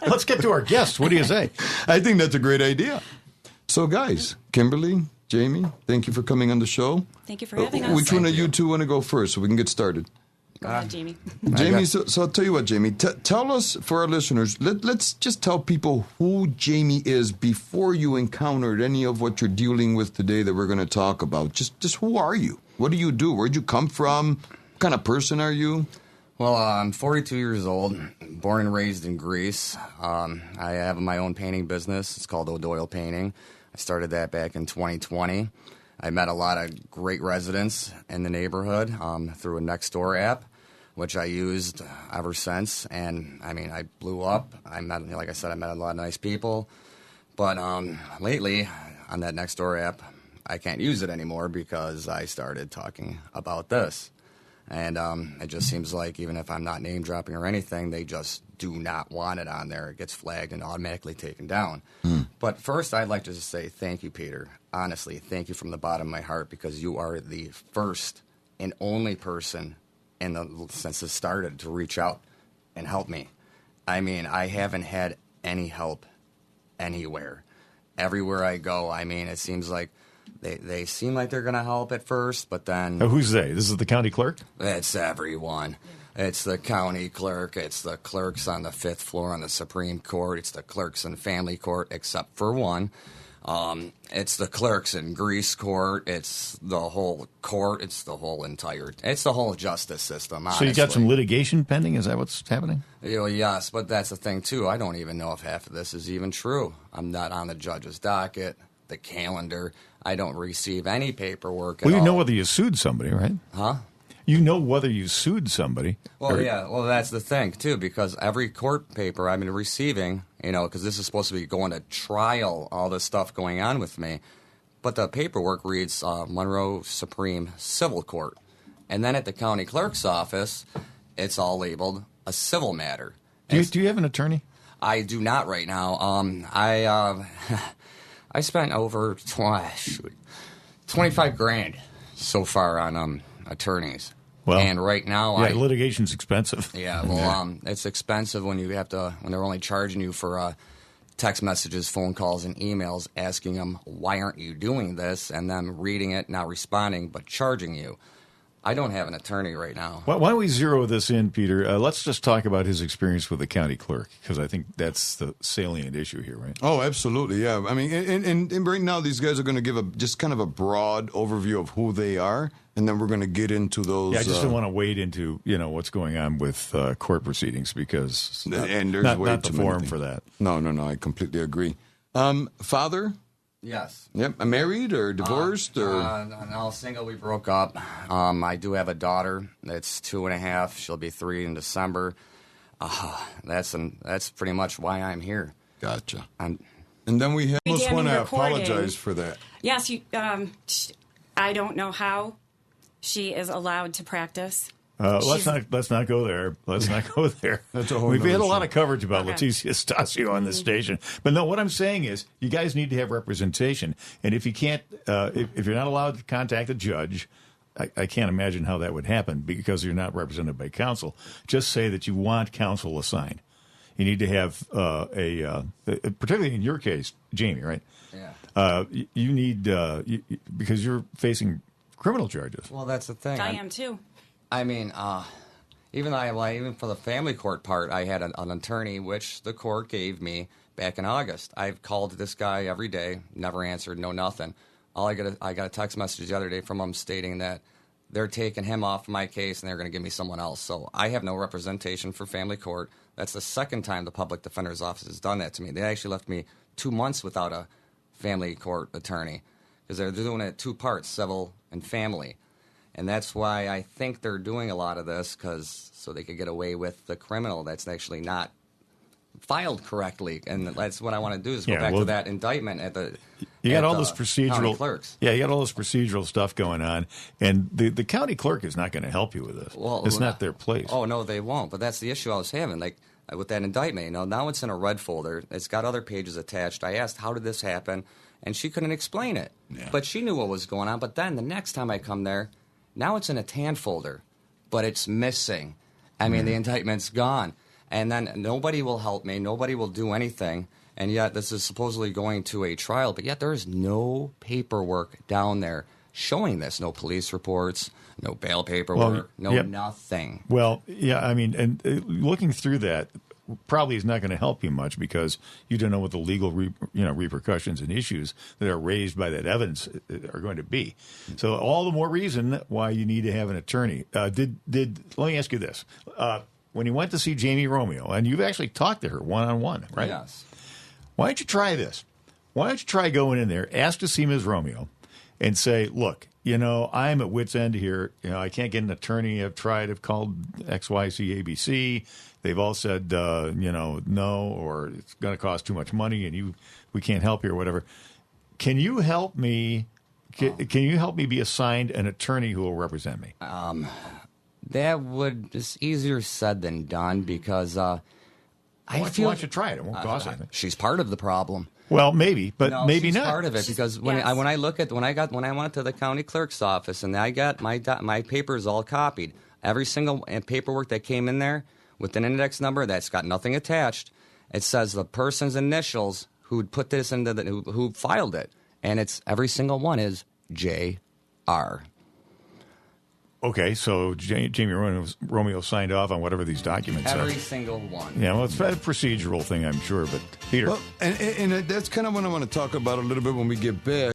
Let's get to our guests. What do you say? I think that's a great idea. So, guys, Kimberly, Jamie, thank you for coming on the show. Thank you for having us. Which one of you two want to go first so we can get started? Go ahead, Jamie. Jamie, so I'll tell you what, Jamie. Tell us, for our listeners, let's just tell people who Jamie is before you encountered any of what you're dealing with today that we're going to talk about. Just who are you? What do you do? Where'd you come from? What kind of person are you? Well, I'm 42 years old, born and raised in Greece. I have my own painting business. It's called O'Doyle Painting. I started that back in 2020. I met a lot of great residents in the neighborhood through a Nextdoor app, which I used ever since. And, I mean, I blew up. Like I said, I met a lot of nice people. But lately, on that Nextdoor app, I can't use it anymore because I started talking about this. And it just seems like even if I'm not name dropping or anything, they just do not want it on there. It gets flagged and automatically taken down. But first, I'd like to just say thank you, Peter. Honestly, thank you from the bottom of my heart because you are the first and only person since this started to reach out and help me. I mean, I haven't had any help anywhere. Everywhere I go, I mean, it seems like They seem like they're going to help at first, but then... Who's they? This is the county clerk? It's everyone. It's the county clerk. It's the clerks on the 5th floor on the Supreme Court. It's the clerks in family court, except for one. It's the clerks in Greece court. It's the whole court. It's the whole justice system, honestly. So you got some litigation pending? Is that what's happening? Yes, but that's the thing, too. I don't even know if half of this is even true. I'm not on the judge's docket, the calendar. I don't receive any paperwork at all. Well, you know whether you sued somebody, right? Huh? You know whether you sued somebody. Well, yeah. Well, that's the thing, too, because every court paper I've been receiving, because this is supposed to be going to trial, all this stuff going on with me, but the paperwork reads Monroe Supreme Civil Court. And then at the county clerk's office, it's all labeled a civil matter. Do you have an attorney? I do not right now. I spent over $25,000 so far on attorneys. Well, and right now, litigation's expensive. Yeah, well, it's expensive when they're only charging you for text messages, phone calls, and emails, asking them why aren't you doing this, and them reading it, not responding, but charging you. I don't have an attorney right now. Why don't we zero this in, Peter? Let's just talk about his experience with the county clerk, because I think that's the salient issue here, right? Oh, absolutely, yeah. I mean, and right now these guys are going to give just kind of a broad overview of who they are, and then we're going to get into those. Yeah, I just don't want to wade into what's going on with court proceedings because and there's not way the too forum many for that. No, I completely agree. Father? Yes. Yep. Married or divorced or? No, single. We broke up. I do have a daughter that's 2.5. She'll be 3 in December. That's pretty much why I'm here. Gotcha. And then we almost want to apologize for that. Yes, I don't know how she is allowed to practice. Let's not go there. Let's not go there. That's a whole We've had a lot show. of coverage about Leticia Stasio on this station, but no. What I'm saying is, you guys need to have representation, and if you can't, if you're not allowed to contact a judge, I can't imagine how that would happen because you're not represented by counsel. Just say that you want counsel assigned. You need to have particularly in your case, Jamie, right? Yeah. You need because you're facing criminal charges. Well, that's the thing. I am too. I mean, even for the family court part, I had an attorney, which the court gave me back in August. I've called this guy every day, never answered, no nothing. I got a text message the other day from him stating that they're taking him off my case and they're going to give me someone else. So I have no representation for family court. That's the second time the public defender's office has done that to me. They actually left me 2 months without a family court attorney because they're doing it 2 parts, civil and family. And that's why I think they're doing a lot of this, so they could get away with the criminal that's actually not filed correctly. And that's what I want to do is go back to that indictment at the you got all this procedural clerks. Yeah, you got all this procedural stuff going on, and the county clerk is not going to help you with this. Well, it's not their place. Oh no, they won't. But that's the issue I was having. Like with that indictment, now it's in a red folder. It's got other pages attached. I asked, how did this happen? And she couldn't explain it. Yeah. But she knew what was going on. But then the next time I come there, now it's in a tan folder, but it's missing. I mean, the indictment's gone. And then nobody will help me. Nobody will do anything. And yet this is supposedly going to a trial, but yet there is no paperwork down there showing this. No police reports, no bail paperwork, nothing. Well, yeah, I mean, and looking through that probably is not going to help you much because you don't know what the legal repercussions and issues that are raised by that evidence are going to be. So all the more reason why you need to have an attorney. Let me ask you this. When you went to see Jamie Romeo, and you've actually talked to her one-on-one, right? Yes. Why don't you try this? Why don't you try going in there, ask to see Ms. Romeo, and say, look, I'm at wit's end here. I can't get an attorney. I've called XYZ ABC. They've all said, no, or it's going to cost too much money, and we can't help you or whatever. Can you help me? Can you help me be assigned an attorney who will represent me? It's easier said than done because Why don't you try it? It won't cost anything. She's part of the problem. Well, maybe, but No, maybe she's not. part of it because when I went to the county clerk's office and I got my papers all copied, every single paperwork that came in there with an index number that's got nothing attached, it says the person's initials who put this into who filed it, and it's every single one is J.R. Okay, so Jamie Romeo signed off on whatever these documents are. Every single one. Yeah, well, it's a procedural thing, I'm sure, but Peter. Well, and that's kind of what I want to talk about a little bit when we get back.